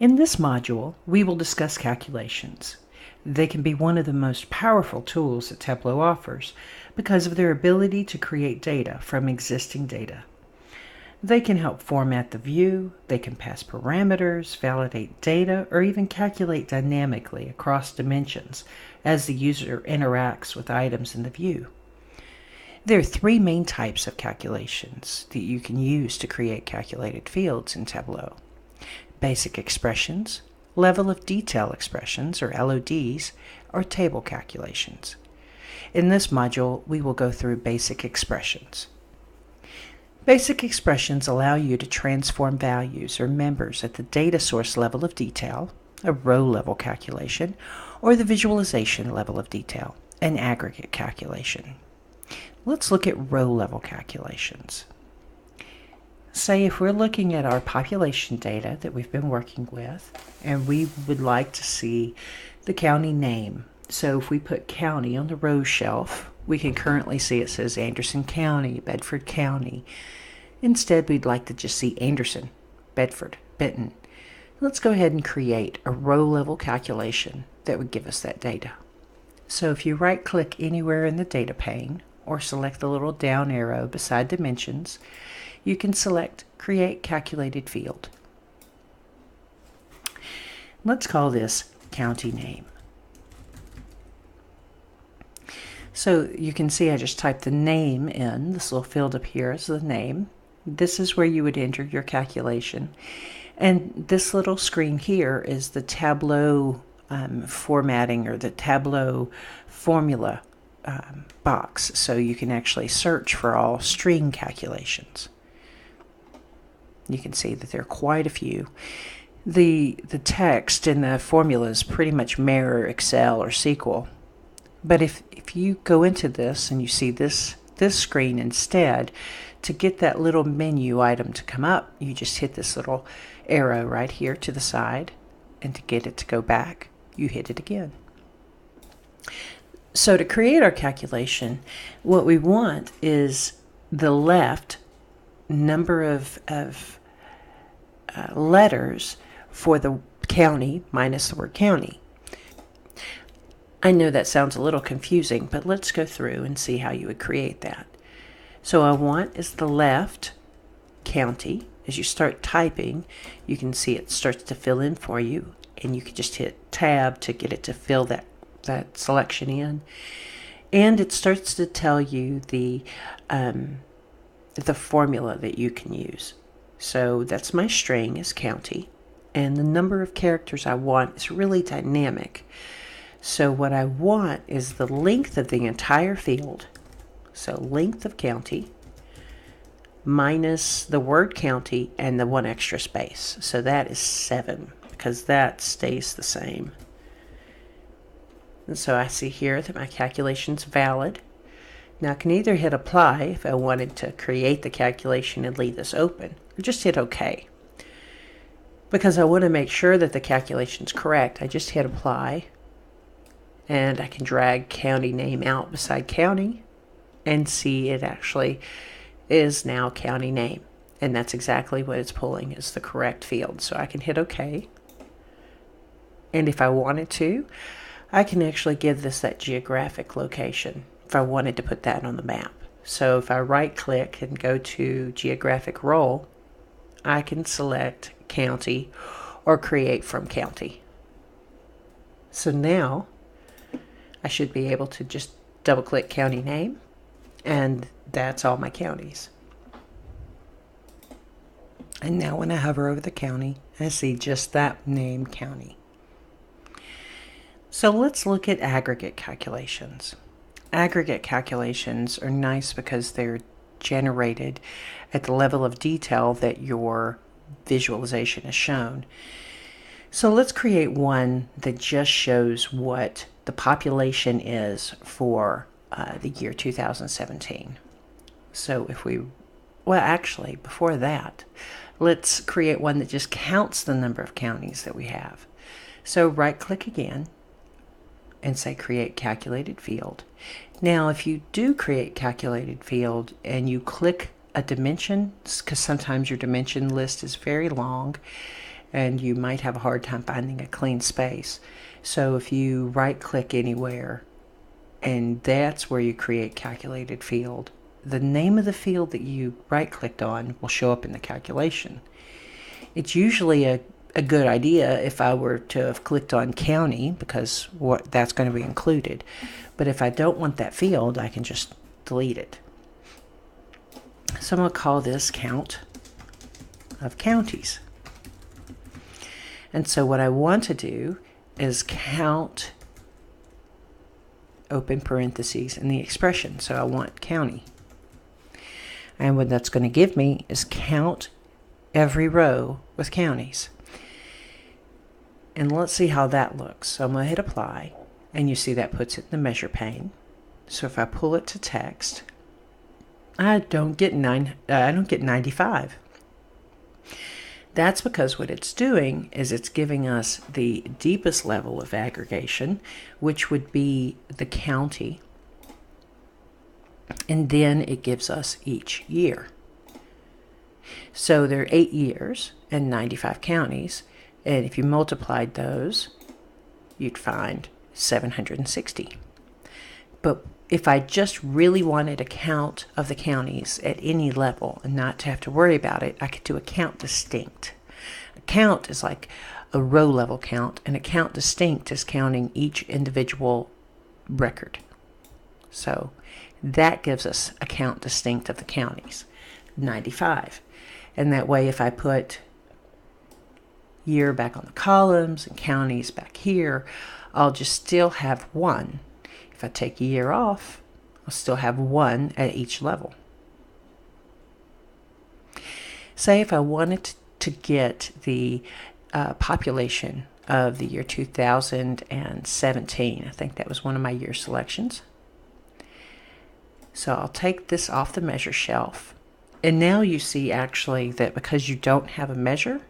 In this module, we will discuss calculations. They can be one of the most powerful tools that Tableau offers because of their ability to create data from existing data. They can help format the view, they can pass parameters, validate data, or even calculate dynamically across dimensions as the user interacts with items in the view. There are three main types of calculations that you can use to create calculated fields in Tableau: basic expressions, level of detail expressions, or LODs, or table calculations. In this module, we will go through basic expressions. Basic expressions allow you to transform values or members at the data source level of detail, a row level calculation, or the visualization level of detail, an aggregate calculation. Let's look at row level calculations. Say if we're looking at our population data that we've been working with, and we would like to see the county name. So if we put county on the row shelf, we can currently see it says Anderson County, Bedford County. Instead, we'd like to just see Anderson, Bedford, Benton. Let's go ahead and create a row level calculation that would give us that data. So if you right click anywhere in the data pane or select the little down arrow beside dimensions, you can select Create Calculated Field. Let's call this County Name. So you can see I just typed the name in. This little field up here is the name. This is where you would enter your calculation. And this little screen here is the Tableau formatting, or the Tableau formula box. So you can actually search for all string calculations. You can see that there are quite a few. The text in the formulas pretty much mirror Excel or SQL. But if you go into this and you see this screen instead, to get that little menu item to come up, you just hit this little arrow right here to the side, and to get it to go back, you hit it again. So to create our calculation, what we want is the left number of letters for the county minus the word county. I know that sounds a little confusing, but let's go through and see how you would create that. So I want is the left county. As you start typing, you can see it starts to fill in for you, and you can just hit tab to get it to fill that selection in. And it starts to tell you the formula that you can use. So that's my string is county, and the number of characters I want is really dynamic. So what I want is the length of the entire field. So length of county minus the word county and the one extra space. So that is 7, because that stays the same. And so I see here that my calculation's valid. Now I can either hit apply if I wanted to create the calculation and leave this open, or just hit OK. Because I want to make sure that the calculation's correct, I just hit apply. And I can drag county name out beside county and see it actually is now county name. And that's exactly what it's pulling, is the correct field. So I can hit OK. And if I wanted to, I can actually give this that geographic location if I wanted to put that on the map. So if I right click and go to geographic role, I can select county or create from county. So now I should be able to just double click county name, and that's all my counties. And now when I hover over the county, I see just that name, county. So let's look at aggregate calculations. Aggregate calculations are nice because they're generated at the level of detail that your visualization is shown. So let's create one that just shows what the population is for the year 2017. So actually before that, let's create one that just counts the number of counties that we have. So right click again and say create calculated field. Now if you do create calculated field and you click a dimension, because sometimes your dimension list is very long, and you might have a hard time finding a clean space. So if you right click anywhere, and that's where you create calculated field, the name of the field that you right clicked on will show up in the calculation. It's usually a good idea if I were to have clicked on county, because that's going to be included. But if I don't want that field, I can just delete it. So I'm going to call this count of counties. And so what I want to do is count, open parentheses, in the expression. So I want county. And what that's going to give me is count every row with counties. And let's see how that looks. So I'm going to hit apply, and you see that puts it in the measure pane. So if I pull it to text, I don't get 95. That's because what it's doing is it's giving us the deepest level of aggregation, which would be the county, and then it gives us each year. So there are 8 years and 95 counties, and if you multiplied those, you'd find 760. But if I just really wanted a count of the counties at any level and not to have to worry about it, I could do a count distinct. A count is like a row level count, and a count distinct is counting each individual record. So that gives us a count distinct of the counties, 95. And that way, if I put year back on the columns and counties back here, I'll just still have 1. If I take a year off, I'll still have 1 at each level. Say if I wanted to get the population of the year 2017, I think that was one of my year selections. So I'll take this off the measure shelf. And now you see actually that because you don't have a measure,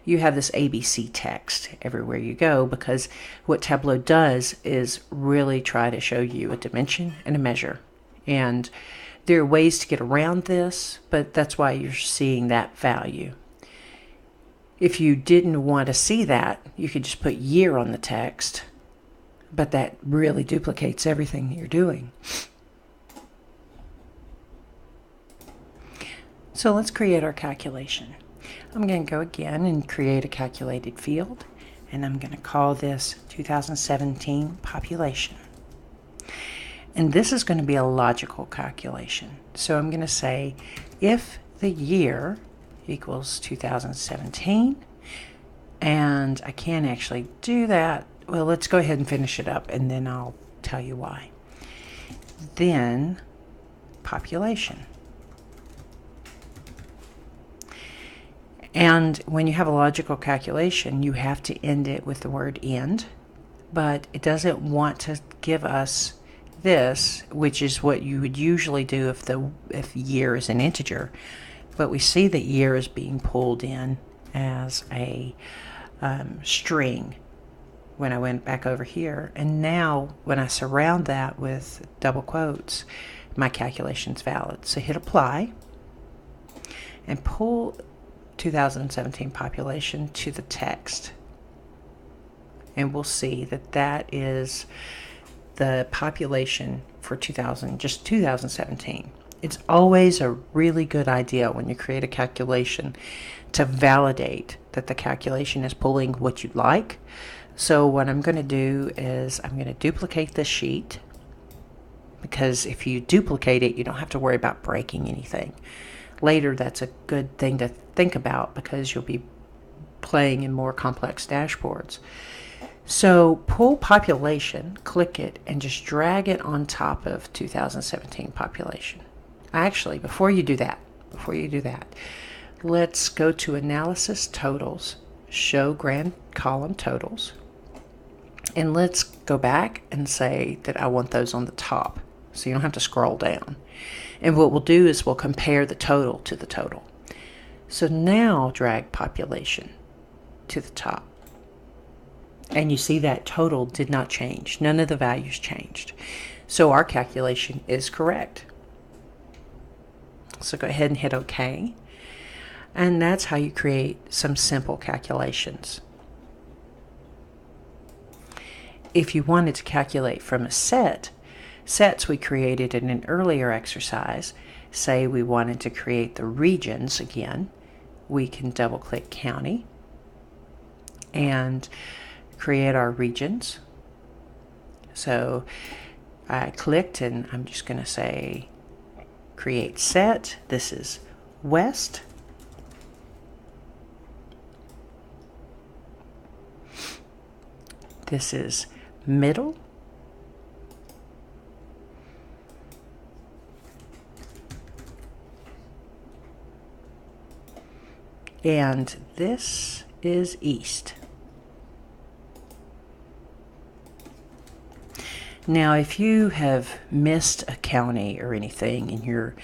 you have this ABC text everywhere you go, because what Tableau does is really try to show you a dimension and a measure. And there are ways to get around this, but that's why you're seeing that value. If you didn't want to see that, you could just put year on the text, but that really duplicates everything that you're doing. So let's create our calculation. I'm going to go again and create a calculated field, and I'm going to call this 2017 population. And this is going to be a logical calculation. So I'm going to say if the year equals 2017, and I can't actually do that. Well, let's go ahead and finish it up, and then I'll tell you why. Then population. And when you have a logical calculation, you have to end it with the word end, but it doesn't want to give us this, which is what you would usually do if year is an integer. But we see that year is being pulled in as a string when I went back over here. And now when I surround that with double quotes, my calculation's valid. So hit apply and pull 2017 population to the text, and we'll see that that is the population for 2017. It's always a really good idea when you create a calculation to validate that the calculation is pulling what you'd like. So what I'm going to do is I'm going to duplicate this sheet, because if you duplicate it, you don't have to worry about breaking anything. Later, that's a good thing to think about, because you'll be playing in more complex dashboards. So pull population, click it, and just drag it on top of 2017 population. Actually, before you do that, let's go to Analysis Totals, Show Grand Column Totals, and let's go back and say that I want those on the top, so you don't have to scroll down. And what we'll do is we'll compare the total to the total. So now drag population to the top. And you see that total did not change. None of the values changed. So our calculation is correct. So go ahead and hit OK. And that's how you create some simple calculations. If you wanted to calculate from a sets we created in an earlier exercise, say we wanted to create the regions again, we can double click county and create our regions. So I clicked and I'm just going to say create set. This is West. This is Middle. And this is East. Now, if you have missed a county or anything in your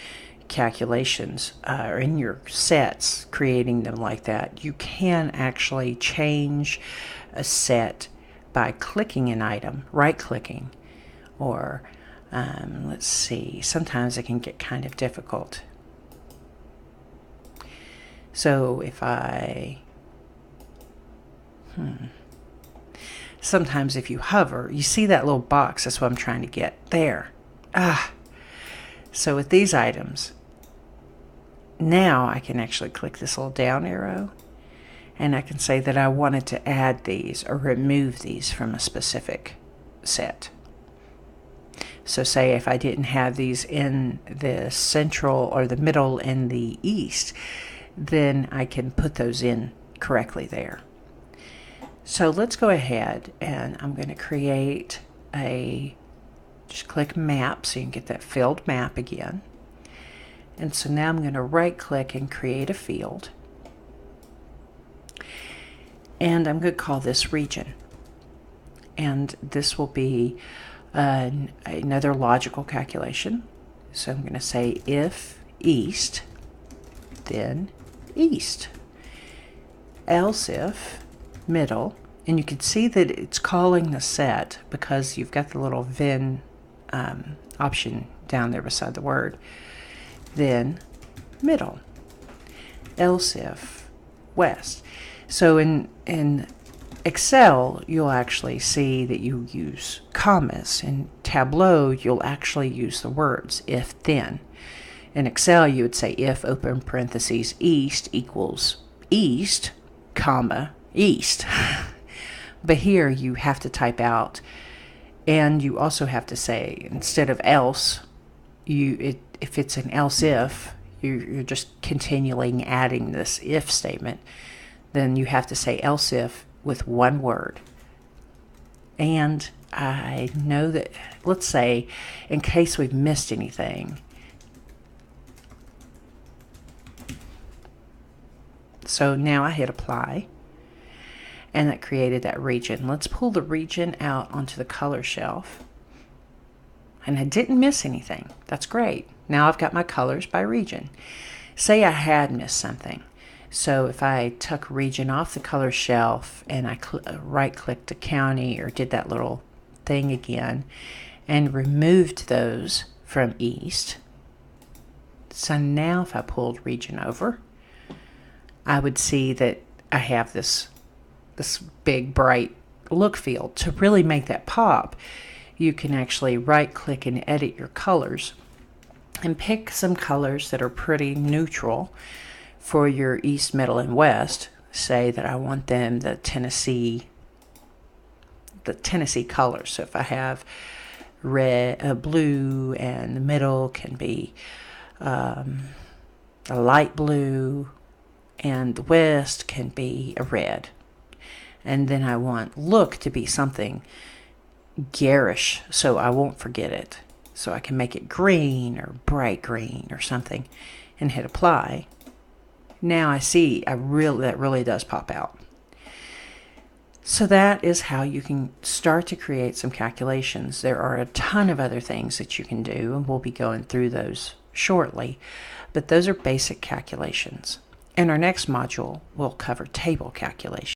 calculations or in your sets, creating them like that, you can actually change a set by clicking an item, right-clicking, or let's see, sometimes it can get kind of difficult. So if sometimes if you hover, you see that little box, that's what I'm trying to get, there. So with these items, now I can actually click this little down arrow, and I can say that I wanted to add these or remove these from a specific set. So say if I didn't have these in the central or the middle and the east, then I can put those in correctly there. So let's go ahead and I'm going to create just click map so you can get that filled map again. And so now I'm going to right click and create a field. And I'm going to call this region. And this will be another logical calculation. So I'm going to say if east, then east. Else if middle, and you can see that it's calling the set because you've got the little then option down there beside the word. Then middle. Else if west. So in Excel, you'll actually see that you use commas. In Tableau, you'll actually use the words if then. In Excel, you would say if open parentheses east equals east, comma, east. But here you have to type out, and you also have to say, instead of else, if it's an else if, you're just continually adding this if statement, then you have to say else if with one word. And I know that, let's say, in case we've missed anything, so now I hit apply, and that created that region. Let's pull the region out onto the color shelf. And I didn't miss anything. That's great. Now I've got my colors by region. Say I had missed something. So if I took region off the color shelf and I right-clicked the county or did that little thing again and removed those from east. So now if I pulled region over, I would see that I have this big bright look field. To really make that pop, you can actually right click and edit your colors and pick some colors that are pretty neutral for your east, middle, and west. Say that I want them the Tennessee colors. So if I have red, blue, and the middle can be a light blue, and the west can be a red. And then I want look to be something garish so I won't forget it. So I can make it green or bright green or something and hit apply. Now I see that really does pop out. So that is how you can start to create some calculations. There are a ton of other things that you can do, and we'll be going through those shortly. But those are basic calculations. In our next module, we'll cover table calculations.